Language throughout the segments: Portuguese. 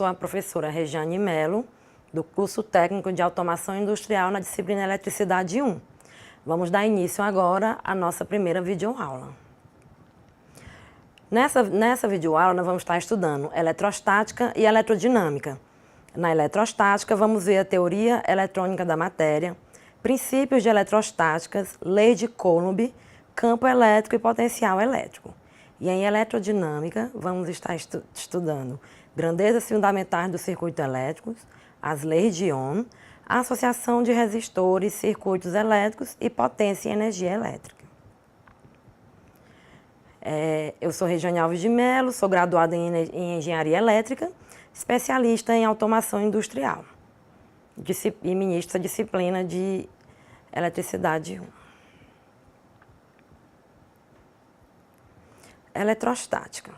sou a professora Regiane Melo, do curso técnico de automação industrial na disciplina Eletricidade 1. Vamos dar início agora à nossa primeira videoaula. Nessa videoaula nós vamos estar estudando eletrostática e eletrodinâmica. Na eletrostática vamos ver a teoria eletrônica da matéria, princípios de eletrostáticas, lei de Coulomb, campo elétrico e potencial elétrico. E em eletrodinâmica vamos estar estudando grandezas fundamentais dos circuitos elétricos, as leis de Ohm, a associação de resistores, circuitos elétricos e potência e energia elétrica. Eu sou Regiane Alves de Melo, sou graduada em Engenharia Elétrica, especialista em automação industrial e ministra da disciplina de Eletricidade 1. Eletrostática.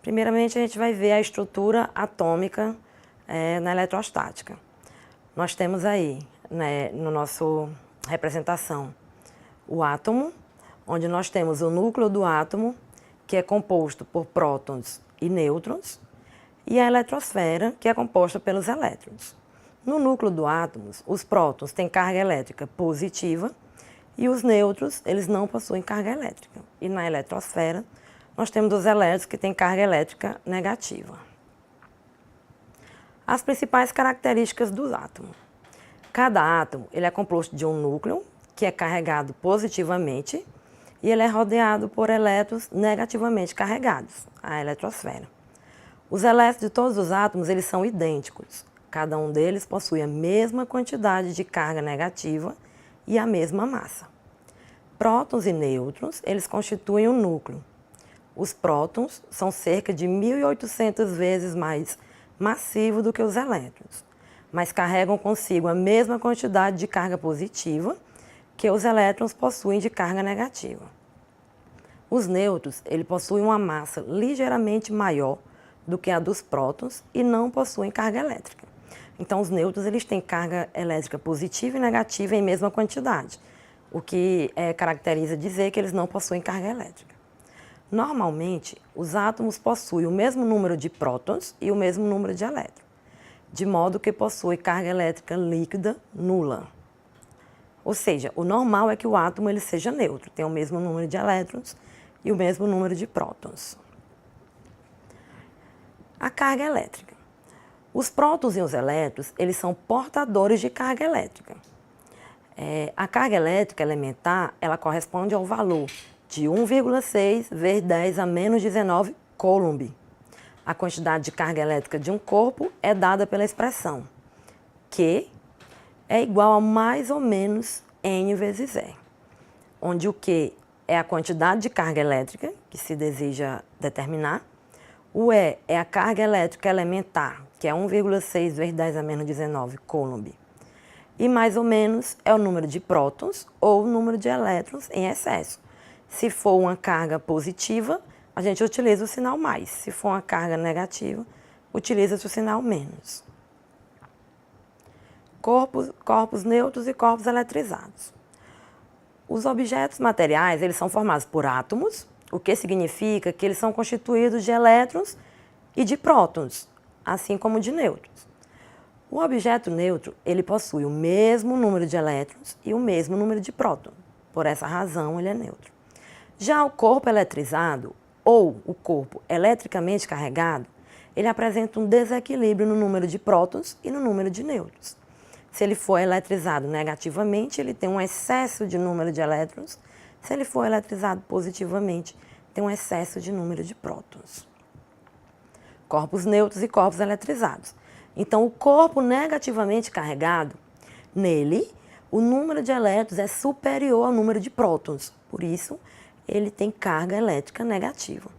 Primeiramente, a gente vai ver a estrutura atômica na eletrostática. Nós temos aí, no nosso representação, o átomo, onde nós temos o núcleo do átomo, que é composto por prótons e nêutrons, e a eletrosfera, que é composta pelos elétrons. No núcleo do átomo, os prótons têm carga elétrica positiva e os nêutrons, eles não possuem carga elétrica. E na eletrosfera, nós temos os elétrons que têm carga elétrica negativa. As principais características do átomo. Cada átomo ele é composto de um núcleo, que é carregado positivamente, e ele é rodeado por elétrons negativamente carregados, a eletrosfera. Os elétrons de todos os átomos eles são idênticos. Cada um deles possui a mesma quantidade de carga negativa e a mesma massa. Prótons e nêutrons, eles constituem um núcleo. Os prótons são cerca de 1.800 vezes mais massivos do que os elétrons, mas carregam consigo a mesma quantidade de carga positiva que os elétrons possuem de carga negativa. Os nêutrons, eles possuem uma massa ligeiramente maior do que a dos prótons e não possuem carga elétrica. Então, os nêutrons eles têm carga elétrica positiva e negativa em mesma quantidade, o que caracteriza dizer que eles não possuem carga elétrica. Normalmente, os átomos possuem o mesmo número de prótons e o mesmo número de elétrons, de modo que possui carga elétrica líquida nula. Ou seja, o normal é que o átomo ele seja neutro, tenha o mesmo número de elétrons e o mesmo número de prótons. A carga elétrica. Os prótons e os elétrons, eles são portadores de carga elétrica. A carga elétrica elementar, ela corresponde ao valor de 1,6 vezes 10 a menos 19 Coulomb. A quantidade de carga elétrica de um corpo é dada pela expressão Q é igual a mais ou menos N vezes E, onde o Q é a quantidade de carga elétrica que se deseja determinar, o E é a carga elétrica elementar, que é 1,6 vezes 10 a menos 19 Coulomb, e mais ou menos é o número de prótons ou o número de elétrons em excesso. Se for uma carga positiva, a gente utiliza o sinal mais. Se for uma carga negativa, utiliza-se o sinal menos. Corpos neutros e corpos eletrizados. Os objetos materiais eles são formados por átomos, o que significa que eles são constituídos de elétrons e de prótons, assim como de nêutrons. O objeto neutro ele possui o mesmo número de elétrons e o mesmo número de prótons. Por essa razão, ele é neutro. Já o corpo eletrizado, ou o corpo eletricamente carregado, ele apresenta um desequilíbrio no número de prótons e no número de nêutrons. Se ele for eletrizado negativamente, ele tem um excesso de número de elétrons. Se ele for eletrizado positivamente, tem um excesso de número de prótons. Corpos neutros e corpos eletrizados. Então, o corpo negativamente carregado, nele, o número de elétrons é superior ao número de prótons. Por isso, ele tem carga elétrica negativa.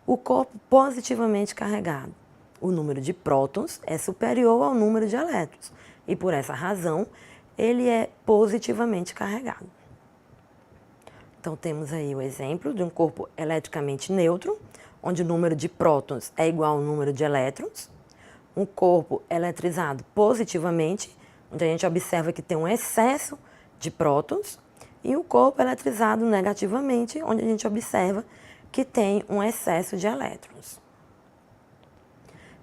O corpo positivamente carregado, o número de prótons é superior ao número de elétrons. E por essa razão, ele é positivamente carregado. Então, temos aí o exemplo de um corpo eletricamente neutro, onde o número de prótons é igual ao número de elétrons. Um corpo eletrizado positivamente, onde a gente observa que tem um excesso de prótons. E um corpo eletrizado negativamente, onde a gente observa que tem um excesso de elétrons.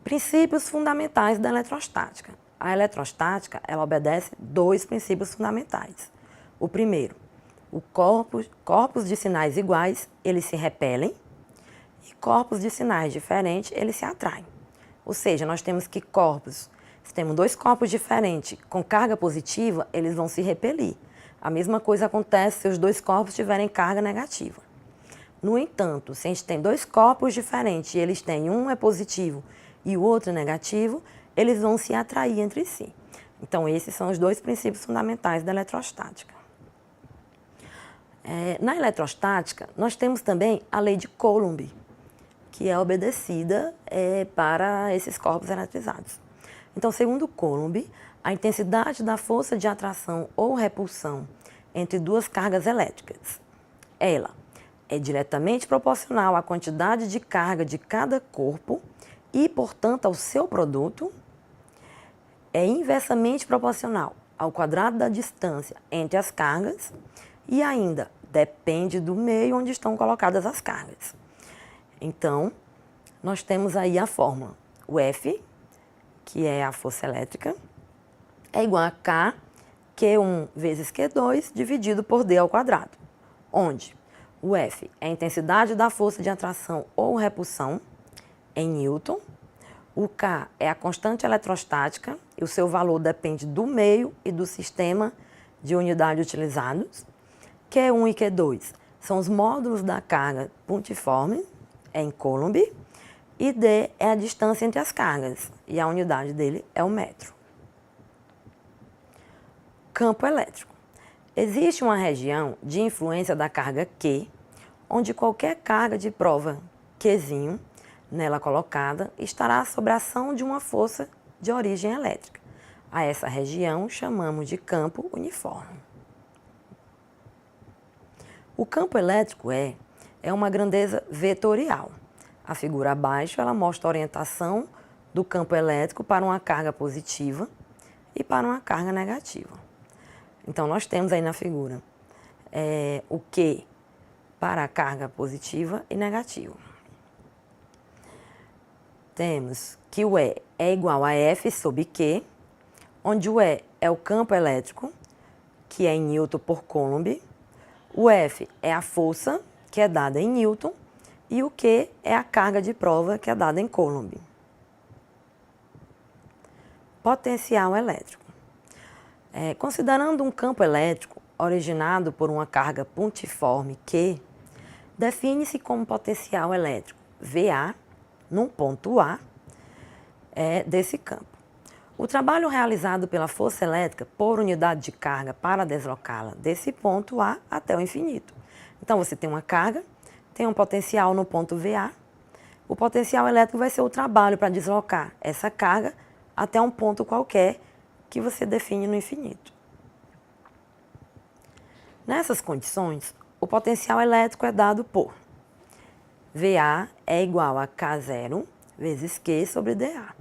Princípios fundamentais da eletrostática. A eletrostática, ela obedece dois princípios fundamentais. O primeiro, corpos de sinais iguais, eles se repelem, e corpos de sinais diferentes, eles se atraem. Ou seja, nós temos que se temos dois corpos diferentes com carga positiva, eles vão se repelir. A mesma coisa acontece se os dois corpos tiverem carga negativa. No entanto, se a gente tem dois corpos diferentes e eles têm um é positivo e o outro é negativo, eles vão se atrair entre si. Então, esses são os dois princípios fundamentais da eletrostática. Na eletrostática, nós temos também a lei de Coulomb, que é obedecida para esses corpos eletrizados. Então, segundo Coulomb, a intensidade da força de atração ou repulsão entre duas cargas elétricas, ela é diretamente proporcional à quantidade de carga de cada corpo e, portanto, ao seu produto, é inversamente proporcional ao quadrado da distância entre as cargas e ainda depende do meio onde estão colocadas as cargas. Então, nós temos aí a fórmula. O F, que é a força elétrica, é igual a K, Q1 vezes Q2, dividido por D ao quadrado, onde o F é a intensidade da força de atração ou repulsão em Newton, o K é a constante eletrostática e o seu valor depende do meio e do sistema de unidade utilizados. Q1 e Q2 são os módulos da carga pontiforme, em Coulomb, e D é a distância entre as cargas, e a unidade dele é o metro. Campo elétrico. Existe uma região de influência da carga Q, onde qualquer carga de prova Qzinho nela colocada estará sob a ação de uma força de origem elétrica. A essa região chamamos de campo uniforme. O campo elétrico é uma grandeza vetorial. A figura abaixo ela mostra a orientação do campo elétrico para uma carga positiva e para uma carga negativa. Então, nós temos aí na figura o Q para a carga positiva e negativa. Temos que o E é igual a F sobre Q, onde o E é o campo elétrico, que é em Newton por Coulomb, o F é a força, que é dada em Newton, e o Q é a carga de prova, que é dada em Coulomb. Potencial elétrico. Considerando um campo elétrico originado por uma carga pontiforme Q, define-se como potencial elétrico VA, num ponto A, desse campo. O trabalho realizado pela força elétrica por unidade de carga para deslocá-la desse ponto A até o infinito. Então, você tem uma carga, tem um potencial no ponto VA, o potencial elétrico vai ser o trabalho para deslocar essa carga até um ponto qualquer que você define no infinito. Nessas condições, o potencial elétrico é dado por VA é igual a K0 vezes Q sobre dA,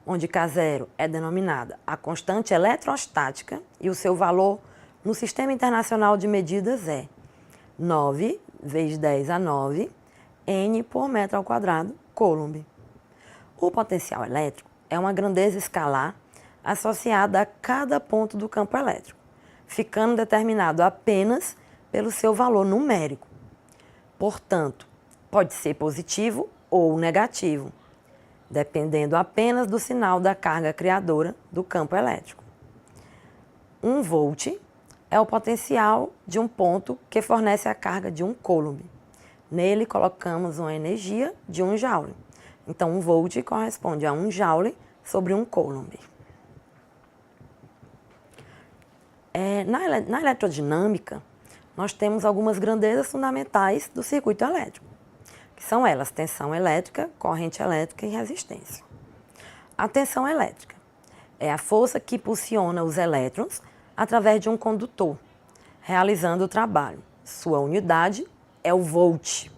onde K0 é denominada a constante eletrostática e o seu valor no Sistema Internacional de Medidas é 9 vezes 10 a 9 N por metro ao quadrado, Coulomb. O potencial elétrico é uma grandeza escalar associada a cada ponto do campo elétrico, ficando determinado apenas pelo seu valor numérico. Portanto, pode ser positivo ou negativo, dependendo apenas do sinal da carga criadora do campo elétrico. 1 volt é o potencial de um ponto que fornece a carga de 1 Coulomb. Nele colocamos uma energia de 1 joule. Então, 1 volt corresponde a 1 joule sobre 1 Coulomb. Na eletrodinâmica, nós temos algumas grandezas fundamentais do circuito elétrico, que são elas: tensão elétrica, corrente elétrica e resistência. A tensão elétrica é a força que impulsiona os elétrons através de um condutor, realizando o trabalho. Sua unidade é o volt.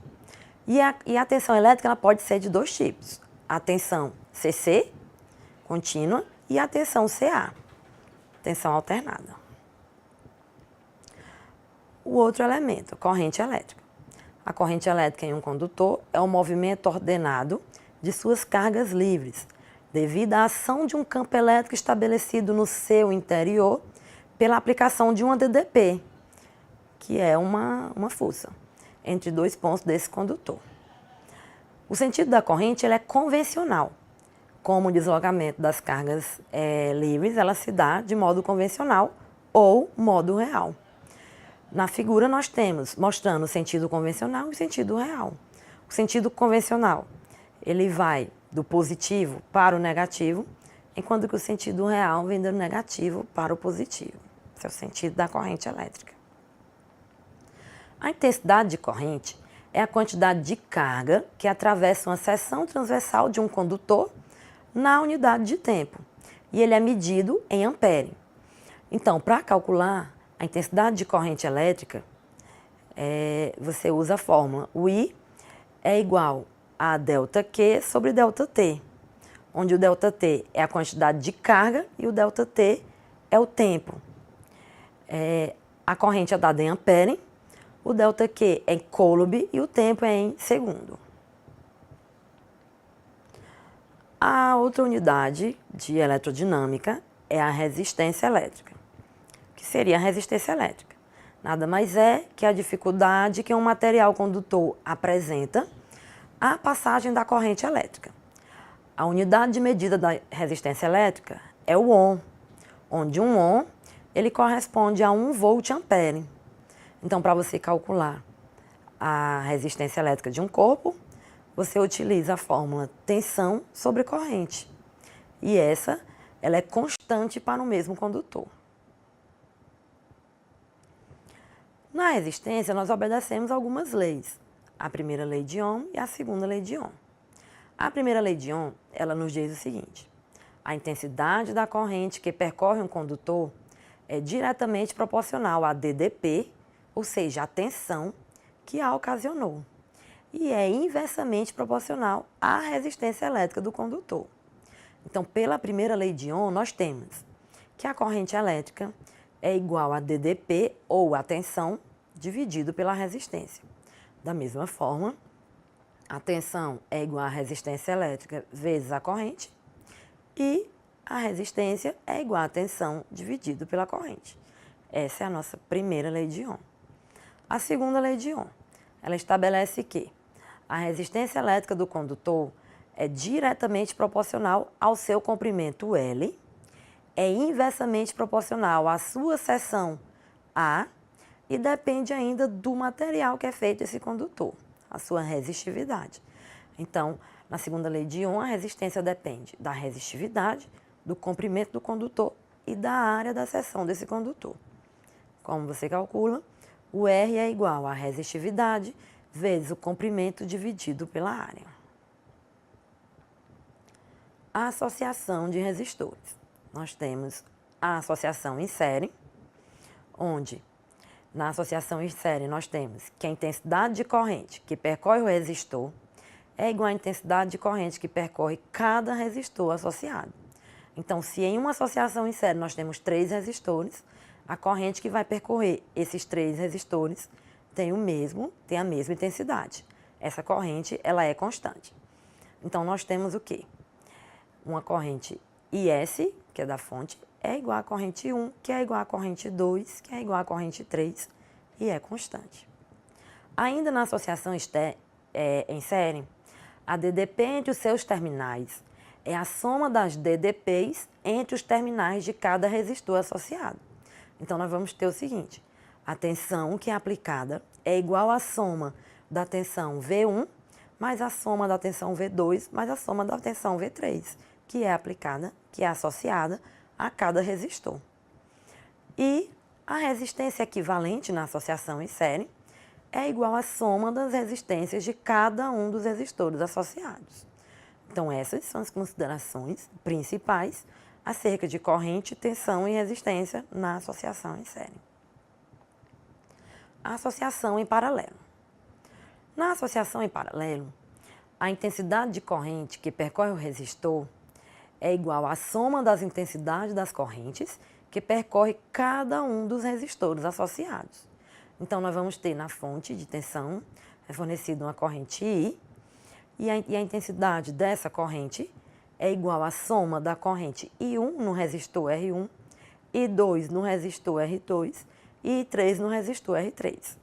E a tensão elétrica ela pode ser de dois tipos: a tensão CC, contínua, e a tensão CA, tensão alternada. O outro elemento, corrente elétrica. A corrente elétrica em um condutor é o movimento ordenado de suas cargas livres, devido à ação de um campo elétrico estabelecido no seu interior pela aplicação de uma DDP, que é uma força, entre dois pontos desse condutor. O sentido da corrente ele é convencional. Como o deslocamento das cargas livres, ela se dá de modo convencional ou modo real. Na figura nós temos mostrando o sentido convencional e o sentido real. O sentido convencional, ele vai do positivo para o negativo, enquanto que o sentido real vem do negativo para o positivo. Esse é o sentido da corrente elétrica. A intensidade de corrente é a quantidade de carga que atravessa uma seção transversal de um condutor na unidade de tempo. E ele é medido em ampere. Então, para calcular a intensidade de corrente elétrica, você usa a fórmula. O I é igual a ΔQ sobre ΔT, onde o ΔT é a quantidade de carga e o ΔT é o tempo. A corrente é dada em ampere, o ΔQ é em coulomb e o tempo é em segundo. A outra unidade de eletrodinâmica é a resistência elétrica. O que seria a resistência elétrica? Nada mais é que a dificuldade que um material condutor apresenta à passagem da corrente elétrica. A unidade de medida da resistência elétrica é o ohm, onde um ohm ele corresponde a 1 volt-ampere. Então, para você calcular a resistência elétrica de um corpo, você utiliza a fórmula tensão sobre corrente. E ela é constante para o mesmo condutor. Na resistência, nós obedecemos algumas leis. A primeira lei de Ohm e a segunda lei de Ohm. A primeira lei de Ohm, ela nos diz o seguinte: a intensidade da corrente que percorre um condutor é diretamente proporcional a DDP, ou seja, a tensão que a ocasionou, e é inversamente proporcional à resistência elétrica do condutor. Então, pela primeira lei de Ohm, nós temos que a corrente elétrica é igual a DDP, ou a tensão, dividido pela resistência. Da mesma forma, a tensão é igual à resistência elétrica vezes a corrente, e a resistência é igual à tensão dividido pela corrente. Essa é a nossa primeira lei de Ohm. A segunda lei de Ohm, ela estabelece que a resistência elétrica do condutor é diretamente proporcional ao seu comprimento L, é inversamente proporcional à sua seção A e depende ainda do material que é feito esse condutor, a sua resistividade. Então, na segunda lei de Ohm, a resistência depende da resistividade, do comprimento do condutor e da área da seção desse condutor. Como você calcula, o R é igual à resistividade vezes o comprimento dividido pela área. A associação de resistores. Nós temos a associação em série, onde na associação em série nós temos que a intensidade de corrente que percorre o resistor é igual à intensidade de corrente que percorre cada resistor associado. Então, se em uma associação em série nós temos 3 resistores, a corrente que vai percorrer esses 3 resistores tem a mesma intensidade. Essa corrente, ela é constante. Então, nós temos o quê? Uma corrente IS, que é da fonte, é igual à corrente 1, que é igual à corrente 2, que é igual à corrente 3, e é constante. Ainda na associação em série, a DDP entre os seus terminais é a soma das DDPs entre os terminais de cada resistor associado. Então, nós vamos ter o seguinte: a tensão que é aplicada é igual à soma da tensão V1 mais a soma da tensão V2 mais a soma da tensão V3, que é aplicada, que é associada a cada resistor. E a resistência equivalente na associação em série é igual à soma das resistências de cada um dos resistores associados. Então, essas são as considerações principais acerca de corrente, tensão e resistência na associação em série. A associação em paralelo. Na associação em paralelo, a intensidade de corrente que percorre o resistor é igual à soma das intensidades das correntes que percorre cada um dos resistores associados. Então, nós vamos ter na fonte de tensão é fornecida uma corrente I, e a intensidade dessa corrente é igual à soma da corrente I1 no resistor R1, I2 no resistor R2 e I3 no resistor R3.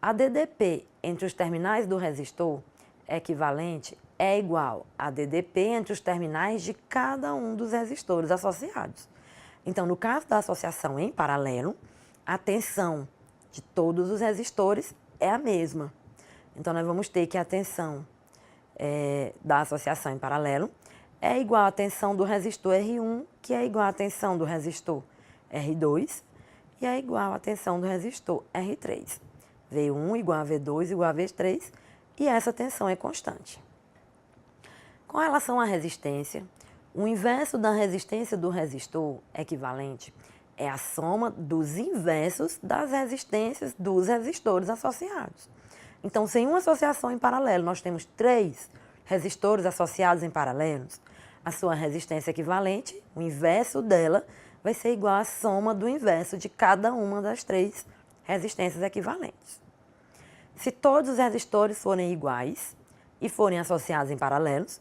A DDP entre os terminais do resistor equivalente é igual a DDP entre os terminais de cada um dos resistores associados. Então, no caso da associação em paralelo, a tensão de todos os resistores é a mesma. Então, nós vamos ter que a tensão da associação em paralelo é igual à tensão do resistor R1, que é igual à tensão do resistor R2, e é igual à tensão do resistor R3. V1 igual a V2 igual a V3, e essa tensão é constante. Com relação à resistência, o inverso da resistência do resistor equivalente é a soma dos inversos das resistências dos resistores associados. Então, sem uma associação em paralelo, nós temos 3 resistores associados em paralelos, a sua resistência equivalente, o inverso dela, vai ser igual à soma do inverso de cada uma das 3 resistências equivalentes. Se todos os resistores forem iguais e forem associados em paralelos,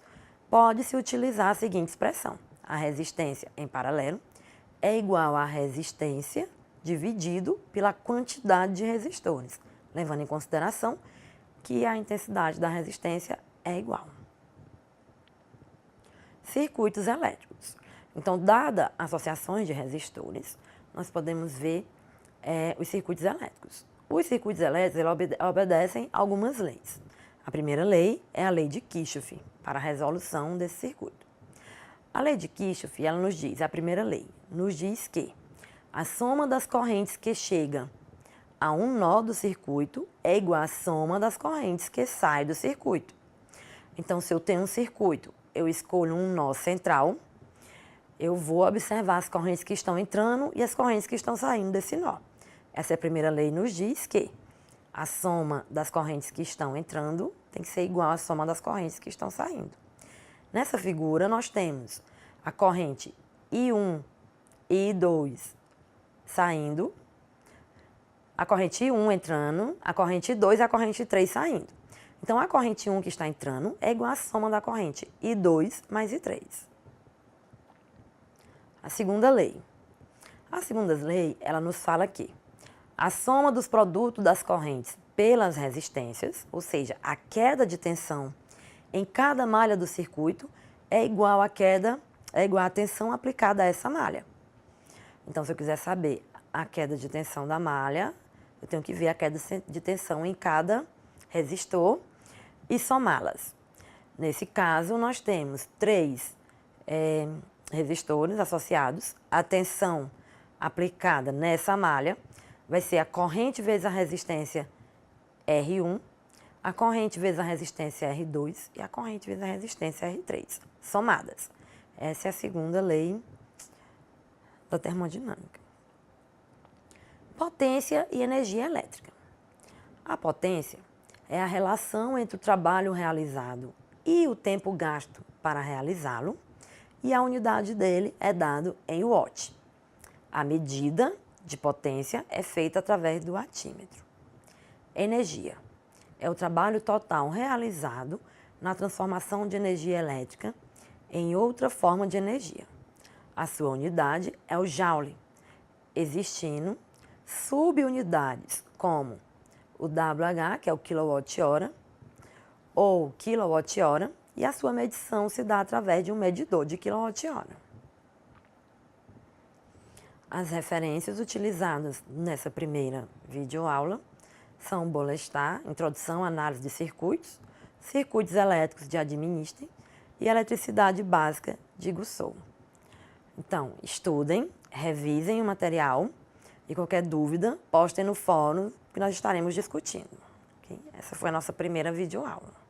pode-se utilizar a seguinte expressão: a resistência em paralelo é igual à resistência dividido pela quantidade de resistores, levando em consideração que a intensidade da resistência é igual. Circuitos elétricos. Então, dada associações de resistores, nós podemos ver os circuitos elétricos. Os circuitos elétricos obedecem a algumas leis. A primeira lei é a lei de Kirchhoff, para a resolução desse circuito. A lei de Kirchhoff, ela nos diz, a primeira lei, nos diz que a soma das correntes que chega a um nó do circuito é igual à soma das correntes que saem do circuito. Então, se eu tenho um circuito, eu escolho um nó central, eu vou observar as correntes que estão entrando e as correntes que estão saindo desse nó. Essa é a primeira lei, nos diz que a soma das correntes que estão entrando tem que ser igual à soma das correntes que estão saindo. Nessa figura, nós temos a corrente I1 e I2 saindo, a corrente I1 entrando, a corrente I2 e a corrente I3 saindo. Então, a corrente I1 que está entrando é igual à soma da corrente I2 mais I3. A segunda lei. A segunda lei, ela nos fala que a soma dos produtos das correntes pelas resistências, ou seja, a queda de tensão em cada malha do circuito, é igual à tensão aplicada a essa malha. Então, se eu quiser saber a queda de tensão da malha, eu tenho que ver a queda de tensão em cada resistor e somá-las. Nesse caso, nós temos 3 resistores associados. A tensão aplicada nessa malha vai ser a corrente vezes a resistência R1, a corrente vezes a resistência R2 e a corrente vezes a resistência R3, somadas. Essa é a segunda lei da termodinâmica. Potência e energia elétrica. A potência é a relação entre o trabalho realizado e o tempo gasto para realizá-lo, e a unidade dele é dado em watt. A medida de potência é feita através do watímetro. Energia é o trabalho total realizado na transformação de energia elétrica em outra forma de energia. A sua unidade é o joule, existindo subunidades como o WH, que é o quilowatt-hora, ou quilowatt-hora, e a sua medição se dá através de um medidor de quilowatt-hora. As referências utilizadas nessa primeira videoaula são Bolestar, Introdução à Análise de Circuitos, Circuitos Elétricos de Adam Einstein e Eletricidade Básica de Gussow. Então, estudem, revisem o material e qualquer dúvida, postem no fórum que nós estaremos discutindo. Okay? Essa foi a nossa primeira videoaula.